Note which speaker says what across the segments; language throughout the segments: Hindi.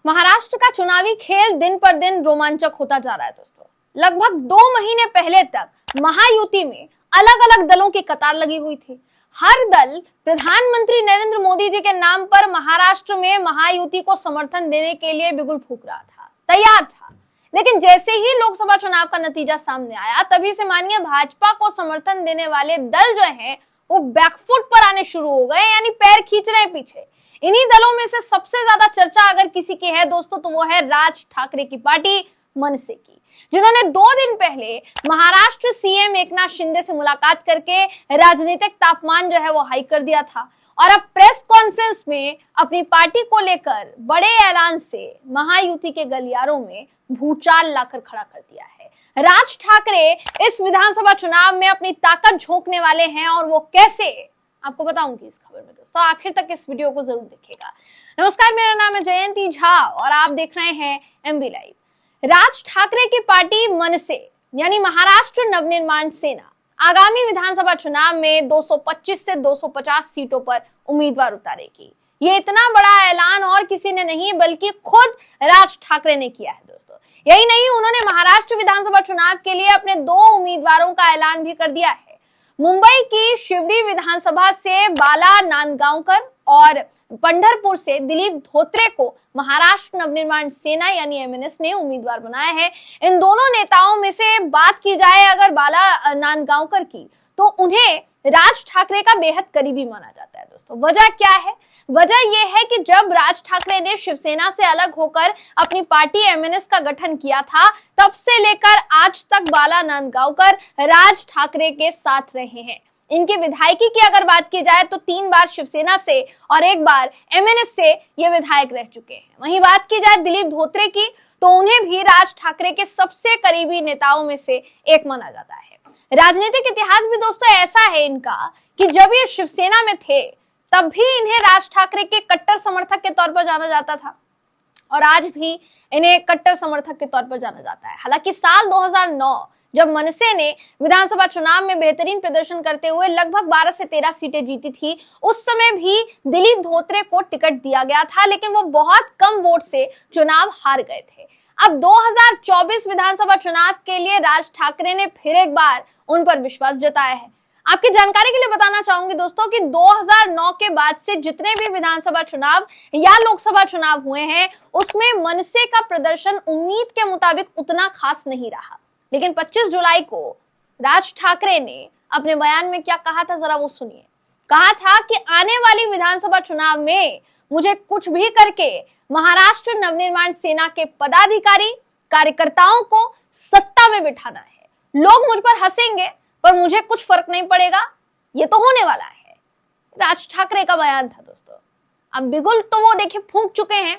Speaker 1: महाराष्ट्र का चुनावी खेल दिन पर दिन रोमांचक होता जा रहा है दोस्तों। लगभग 2 महीने पहले तक महायुति में अलग अलग दलों की कतार लगी हुई थी। हर दल प्रधानमंत्री नरेंद्र मोदी जी के नाम पर महाराष्ट्र में महायुति को समर्थन देने के लिए बिगुल फूंक रहा था, तैयार था। लेकिन जैसे ही लोकसभा चुनाव का नतीजा सामने आया, तभी से मानिए भाजपा को समर्थन देने वाले दल जो हैं वो बैकफुट पर आने शुरू हो गए, यानी पैर खींच रहे हैं पीछे। इन्हीं दलों में से सबसे ज्यादा चर्चा अगर किसी की है दोस्तों, तो वो है राज ठाकरे की पार्टी मनसे की, जिन्होंने 2 दिन पहले महाराष्ट्र सीएम एकनाथ शिंदे से मुलाकात करके राजनीतिक तापमान जो है वो हाई कर दिया था। और अब प्रेस कॉन्फ्रेंस में अपनी पार्टी को लेकर बड़े ऐलान से महायुति के गलियारों में भूचाल लाकर खड़ा कर दिया है। राज ठाकरे इस विधानसभा चुनाव में अपनी ताकत झोंकने वाले हैं, और वो कैसे, आपको बताऊंगी इस खबर में दोस्तों। आखिर तक इस वीडियो को जरूर देखिएगा। नमस्कार, मेरा नाम है जयंती झा और आप देख रहे हैं एमबी लाइव। राज ठाकरे की पार्टी मनसे यानी महाराष्ट्र नवनिर्माण सेना आगामी विधानसभा चुनाव में 225 से 250 सीटों पर उम्मीदवार उतारेगी। ये इतना बड़ा ऐलान और किसी ने नहीं बल्कि खुद राज ठाकरे ने किया है दोस्तों। यही नहीं, उन्होंने महाराष्ट्र विधानसभा चुनाव के लिए अपने 2 उम्मीदवारों का ऐलान भी कर दिया है। मुंबई की शिवडी विधानसभा से बाला नांदगांवकर और पंढरपुर से दिलीप धोत्रे को महाराष्ट्र नवनिर्माण सेना यानी एमएनएस ने उम्मीदवार बनाया है। इन दोनों नेताओं में से बात की जाए अगर बाला नांदगांवकर की, तो उन्हें राज ठाकरे का बेहद करीबी माना जाता है दोस्तों। वजह क्या है? वजह यह है कि जब राज ठाकरे ने शिवसेना से अलग होकर अपनी पार्टी एमएनएस का गठन किया था, तब से लेकर आज तक बाला नांदगांवकर राज ठाकरे के साथ रहे हैं। इनकी विधायकी की अगर बात की जाए तो 3 बार शिवसेना से और 1 बार एमएनएस से ये विधायक रह चुके हैं। वहीं बात की जाए दिलीप धोत्रे की, तो उन्हें भी राज ठाकरे के सबसे करीबी नेताओं में से एक माना जाता है। राजनीतिक इतिहास भी दोस्तों ऐसा है इनका कि जब ये शिवसेना में थे तब भी इन्हें राज ठाकरे के कट्टर समर्थक के तौर पर जाना जाता था, और आज भी इन्हें कट्टर समर्थक के तौर पर जाना जाता है। हालांकि साल 2009 जब मनसे ने विधानसभा चुनाव में बेहतरीन प्रदर्शन करते हुए लगभग 12 से 13 सीटें जीती थी, उस समय भी दिलीप धोत्रे को टिकट दिया गया था, लेकिन वो बहुत कम वोट से चुनाव हार गए थे। अब 2024 विधानसभा चुनाव के लिए राज ठाकरे ने फिर एक बार उन पर विश्वास जताया है। आपकी जानकारी के लिए बताना चाहूंगी दोस्तों कि 2009 के बाद से जितने भी विधानसभा चुनाव या लोकसभा चुनाव हुए हैं, उसमें मनसे का प्रदर्शन उम्मीद के मुताबिक उतना खास नहीं रहा। लेकिन 25 जुलाई को राज ठाकरे ने अपने बयान में क्या कहा था, जरा वो सुनिए। कहा था कि आने वाली विधानसभा चुनाव में मुझे कुछ भी करके महाराष्ट्र नवनिर्माण सेना के पदाधिकारी कार्यकर्ताओं को सत्ता में बिठाना है। लोग मुझ पर हंसेंगे पर मुझे कुछ फर्क नहीं पड़ेगा, ये तो होने वाला है। राज ठाकरे का बयान था दोस्तों। अब बिगुल तो वो देखिए फूंक चुके हैं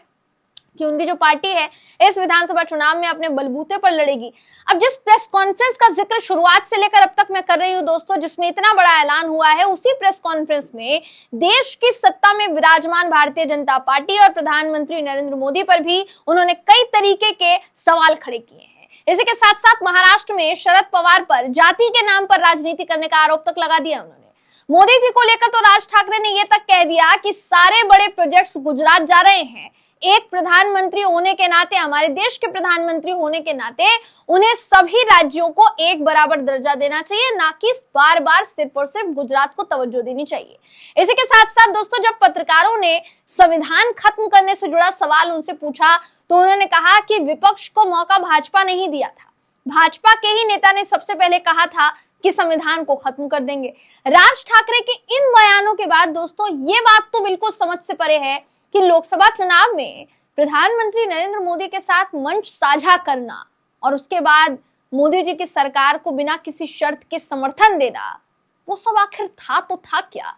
Speaker 1: कि उनकी जो पार्टी है इस विधानसभा चुनाव में अपने बलबूते पर लड़ेगी। अब जिस प्रेस कॉन्फ्रेंस का जिक्र शुरुआत से लेकर अब तक मैं कर रही हूं दोस्तों, जिसमें इतना बड़ा ऐलान हुआ है, उसी प्रेस कॉन्फ्रेंस में देश की सत्ता में विराजमान भारतीय जनता पार्टी और प्रधानमंत्री नरेंद्र मोदी पर भी उन्होंने कई तरीके के सवाल खड़े किए हैं। इसी के साथ साथ महाराष्ट्र में शरद पवार पर जाति के नाम पर राजनीति करने का आरोप तक लगा दिया उन्होंने। मोदी जी को लेकर तो राज ठाकरे ने यह तक कह दिया कि सारे बड़े प्रोजेक्ट्स गुजरात जा रहे हैं। एक प्रधानमंत्री होने के नाते, हमारे देश के प्रधानमंत्री होने के नाते उन्हें सभी राज्यों को एक बराबर दर्जा देना चाहिए, ना कि बार बार सिर्फ और सिर्फ गुजरात को तवज्जो देनी चाहिए। इसी के साथ साथ दोस्तों, जब पत्रकारों ने संविधान खत्म करने से जुड़ा सवाल उनसे पूछा, तो उन्होंने कहा कि विपक्ष को मौका भाजपा ने ही दिया था। भाजपा के ही नेता ने सबसे पहले कहा था कि संविधान को खत्म कर देंगे। राज ठाकरे के इन बयानों के बाद दोस्तों, ये बात तो बिल्कुल समझ से परे है कि लोकसभा चुनाव में प्रधानमंत्री नरेंद्र मोदी के साथ मंच साझा करना और उसके बाद मोदी जी की सरकार को बिना किसी शर्त के समर्थन देना, वो सब आखिर था तो था क्या?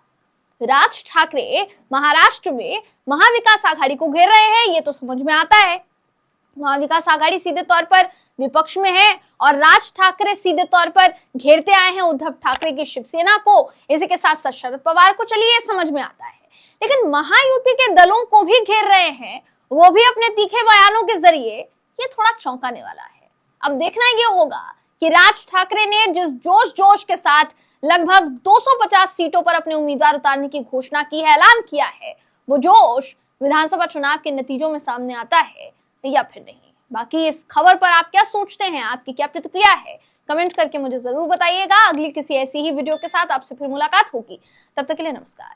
Speaker 1: राज ठाकरे महाराष्ट्र में महाविकास आघाड़ी को घेर रहे हैं, ये तो समझ में आता है। महाविकास आघाड़ी सीधे तौर पर विपक्ष में है और राज ठाकरे सीधे तौर पर घेरते आए हैं उद्धव ठाकरे की शिवसेना को, इसी के साथ साथ शरद पवार को। चलिए, ये समझ में आता है। लेकिन महायुति के दलों को भी घेर रहे हैं, वो भी अपने तीखे बयानों के जरिए, ये थोड़ा चौंकाने वाला है। अब देखना ये होगा कि राज ठाकरे ने जिस जोश के साथ लगभग 250 सीटों पर अपने उम्मीदवार उतारने की घोषणा की है, ऐलान किया है, वो जोश विधानसभा चुनाव के नतीजों में सामने आता है या फिर नहीं। बाकी इस खबर पर आप क्या सोचते हैं, आपकी क्या प्रतिक्रिया है, कमेंट करके मुझे जरूर बताइएगा। अगली किसी ऐसी ही वीडियो के साथ आपसे फिर मुलाकात होगी, तब तक के लिए नमस्कार।